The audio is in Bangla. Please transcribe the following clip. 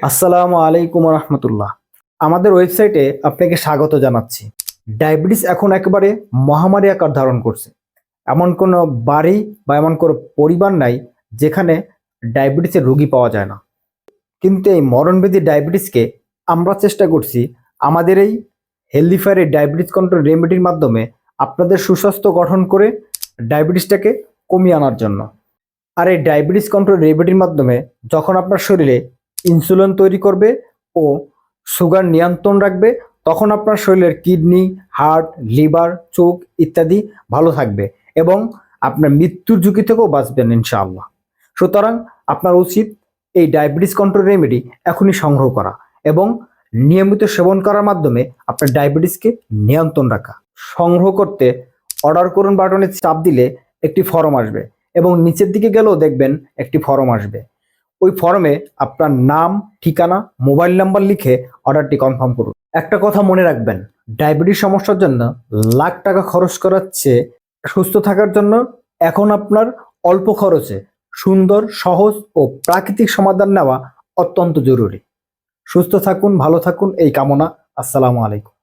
আসসালামু আলাইকুম রহমতুল্লাহ। আমাদের ওয়েবসাইটে আপনাকে স্বাগত জানাচ্ছি। ডায়াবেটিস এখন একেবারে মহামারী আকার ধারণ করছে। এমন কোনো বাড়ি বা এমন কোনো পরিবার নাই যেখানে ডায়াবেটিসের রোগী পাওয়া যায় না। কিন্তু এই মরণব্যাধি ডায়াবেটিসকে আমরা চেষ্টা করছি আমাদের এই হেলদি ফায়ারের ডায়াবেটিস কন্ট্রোল রেমেডির মাধ্যমে আপনাদের সুস্বাস্থ্য গঠন করে ডায়াবেটিসটাকে কমিয়ে আনার জন্য। আর এই ডায়াবেটিস কন্ট্রোল রেমেডির মাধ্যমে যখন আপনার শরীরে ইনসুলিন তৈরি করবে ও সুগার নিয়ন্ত্রণ রাখবে, তখন আপনার শরীরের কিডনি, হার্ট, লিভার, চোখ ইত্যাদি ভালো থাকবে এবং আপনার মৃত্যুর ঝুঁকি থেকেও বাঁচবেন ইনশাআল্লাহ। সুতরাং আপনার উচিত এই ডায়াবেটিস কন্ট্রোল রেমেডি এখনই সংগ্রহ করা এবং নিয়মিত সেবন করার মাধ্যমে আপনার ডায়াবেটিসকে নিয়ন্ত্রণ রাখা। সংগ্রহ করতে অর্ডার করুন বাটনে চাপ দিলে একটি ফর্ম আসবে এবং নিচের দিকে গেলেও দেখবেন একটি ফর্ম আসবে। ওই ফর্মে আপনার নাম, ঠিকানা, মোবাইল নাম্বার লিখে অর্ডারটি কনফার্ম করুন। একটা কথা মনে রাখবেন, ডায়াবেটিস সমস্যার জন্য লাখ টাকা খরচ করার চেয়ে সুস্থ থাকার জন্য এখন আপনার অল্প খরচে সুন্দর, সহজ ও প্রাকৃতিক সমাধান নেওয়া অত্যন্ত জরুরি। সুস্থ থাকুন, ভালো থাকুন এই কামনা। আসসালামু আলাইকুম।